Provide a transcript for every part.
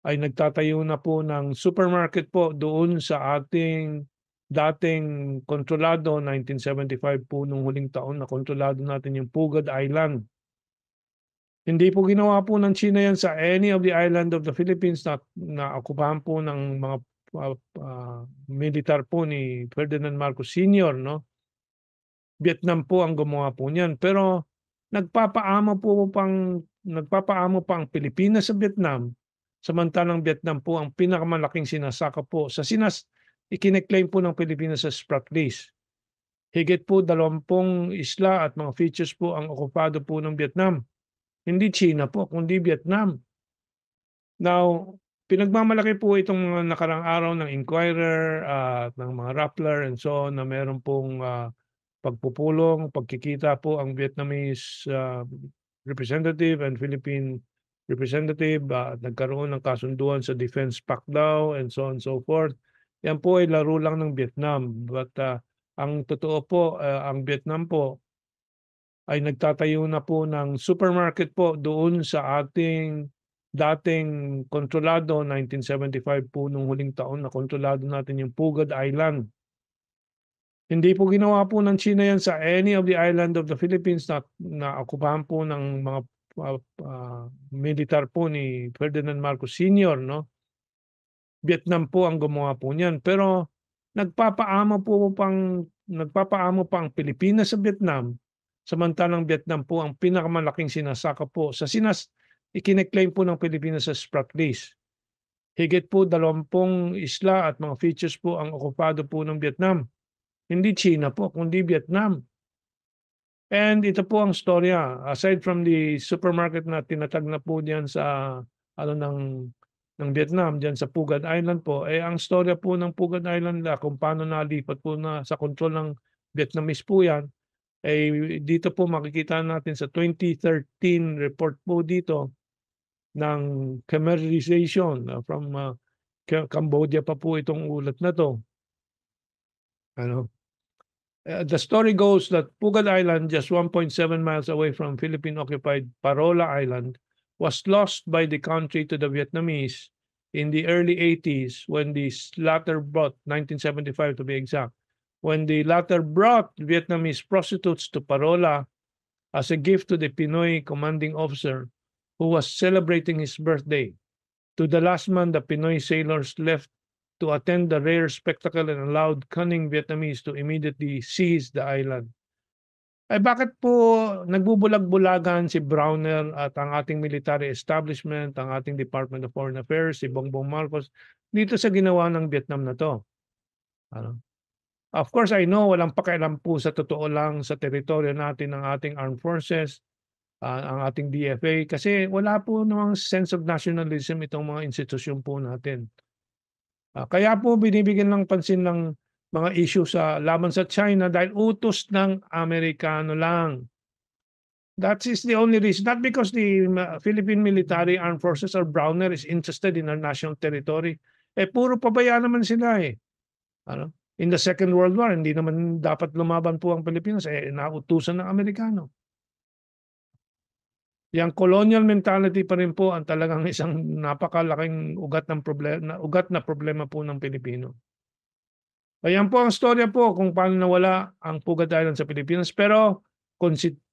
ay nagtatayo na po ng supermarket po doon sa ating dating kontrolado 1975 po nung huling taon na kontrolado natin yung Pugad Island. Hindi po ginawa po ng China yan sa any of the island of the Philippines na naokupahan po ng mga militar po ni Ferdinand Marcos Sr., no? Vietnam po ang gumawa po niyan. Pero nagpapaamo pa ang Pilipinas sa Vietnam, samantalang Vietnam po ang pinakamalaking sinasakop po sa ikine-claim po ng Pilipinas sa Spratlys. Higit po 20 isla at mga features po ang okupado po ng Vietnam. Hindi China po, kundi Vietnam. Now, pinagmamalaki po itong mga nakarang araw ng Inquirer at ng mga Rappler and so on na meron pong pagpupulong, pagkikita po ang Vietnamese representative and Philippine representative at nagkaroon ng kasunduan sa defense pact daw and so on and so forth. Yan po ay laro lang ng Vietnam. But ang totoo po, ang Vietnam po ay nagtatayo na po ng supermarket po doon sa ating dating kontrolado 1975 po nung huling taon na kontrolado natin yung Pugad Island. Hindi po ginawa po ng China yan sa any of the island of the Philippines na naokupahan po ng mga militar po ni Ferdinand Marcos Sr., no? Vietnam po ang gumawa po niyan. Pero nagpapaamo pa ang Pilipinas sa Vietnam, samantalang Vietnam po ang pinakamalaking sinasakop po sa ikine-claim po ng Pilipinas sa Spratlys. Higit po 20 isla at mga features po ang okupado po ng Vietnam. Hindi China po, kundi Vietnam. And ito po ang storya. Aside from the supermarket na tinatag na po diyan sa ng Vietnam, diyan sa Pugad Island po, ang storya po ng Pugad Island kung paano nalipat po na sa kontrol ng Vietnamese po yan, dito po makikita natin sa 2013 report po dito ng Khmerization from Cambodia pa po itong ulat na to. The story goes that Pugad Island, just 1.7 miles away from Philippine-occupied Parola Island, was lost by the country to the Vietnamese in the early 80s when the latter brought, 1975 to be exact, when the latter brought Vietnamese prostitutes to Parola as a gift to the Pinoy commanding officer who was celebrating his birthday. To the last man, the Pinoy sailors left to attend the rare spectacle and allowed cunning Vietnamese to immediately seize the island. Bakit po nagbubulag-bulagan si Browner at ang ating military establishment, ang ating Department of Foreign Affairs, si Bongbong Marcos, dito sa ginawa ng Vietnam na to? Of course, I know walang pakialam po sa totoo lang sa teritoryo natin ng ating armed forces, ang ating DFA, kasi wala po namang sense of nationalism itong mga institusyon po natin. Kaya po binibigyan ng pansin ng mga issue laban sa China dahil utos ng Amerikano lang. That is the only reason. Not because the Philippine Military Armed Forces or Browner is interested in our national territory. Puro pabaya naman sila eh. In the Second World War, hindi naman dapat lumaban po ang Pilipinas. Nautusan ng Amerikano. Yang colonial mentality pa rin po ang talagang isang napakalaking ugat na problema po ng Pilipino. Ayan po ang storya po kung paano nawala ang Pugad Island sa Pilipinas. Pero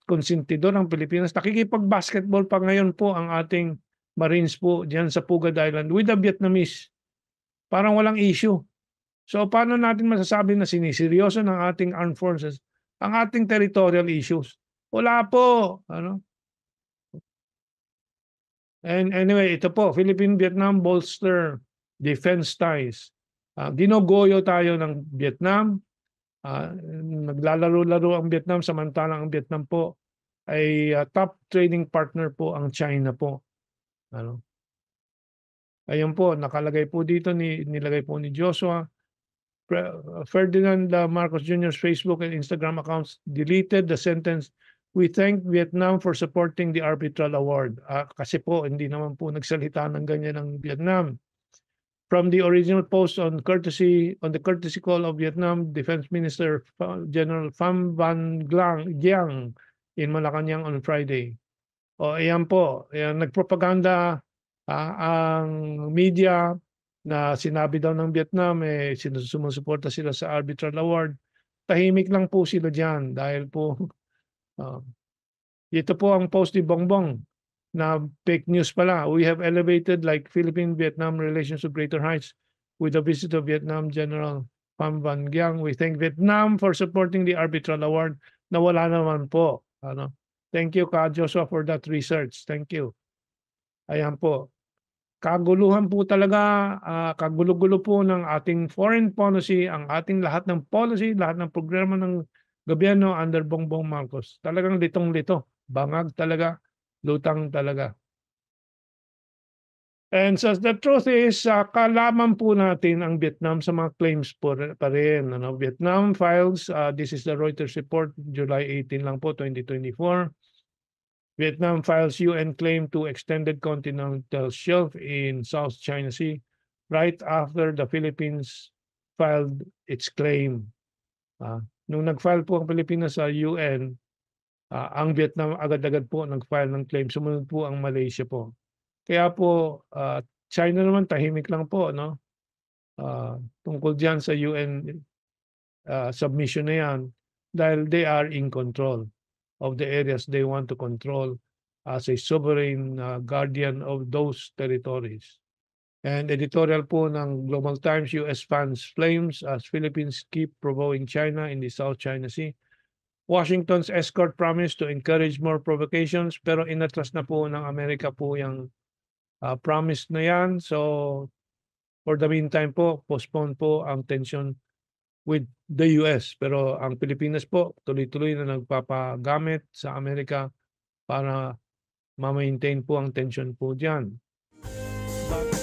konsentidor ang Pilipinas. Nakikipag-basketball pa ngayon po ang ating Marines po diyan sa Pugad Island with the Vietnamese. Parang walang issue. So paano natin masasabi na siniseryoso ng ating armed forces ang ating territorial issues? Wala po. And anyway, ito po, Philippine-Vietnam bolster defense ties. Ginogoyo tayo ng Vietnam. Naglalaro-laro ang Vietnam samantalang ang Vietnam po ay top trading partner po ang China po. Ayun po, nakalagay po dito, nilagay po ni Joshua. Ferdinand Marcos Jr.'s Facebook and Instagram accounts deleted the sentence, "We thank Vietnam for supporting the arbitral award." Kasi po, hindi naman po nagsalita ng ganyan ng Vietnam. From the original post on the courtesy call of Vietnam Defense Minister General Pham Van Giang in Malacanang on Friday. Ayan po, nagpropaganda ang media na sinabi daw ng Vietnam, sumusuporta sila sa arbitral award. Tahimik lang po sila diyan dahil po, ah, ito po ang post ni Bongbong na fake news pala. We have elevated like Philippine-Vietnam relations to greater heights with the visit of Vietnam General Pham Van Giang. We thank Vietnam for supporting the arbitral award na wala naman po. Ano? Thank you, Ka Joshua, for that research. Thank you. Ayan po. Kaguluhan po talaga, kagulo-gulo po ng ating foreign policy, ang ating lahat ng policy, lahat ng programa ng gobyerno under Bongbong Marcos. Talagang litong-lito, bangag talaga, lutang talaga. And so the truth is, kalaman po natin ang Vietnam sa mga claims po pa rin. Ano? Vietnam files, this is the Reuters report, July 18 lang po, 2024. Vietnam files UN claim to extended continental shelf in South China Sea right after the Philippines filed its claim. Nung nag-file po ang Pilipinas sa UN, ang Vietnam agad-agad po nag-file ng claim. Sumunod po ang Malaysia po. Kaya po, China naman tahimik lang po, no? Tungkol diyan sa UN submission na yan dahil they are in control of the areas they want to control as a sovereign guardian of those territories. And editorial po ng Global Times, US fans flames as Philippines keep provoking China in the South China Sea. Washington's escort promise to encourage more provocations pero inatras na po ng Amerika po yung promise na yan. So for the meantime po, postpone po ang tension with the US. Pero ang Pilipinas po, tuloy-tuloy na nagpapagamit sa Amerika para ma-maintain po ang tension po dyan. But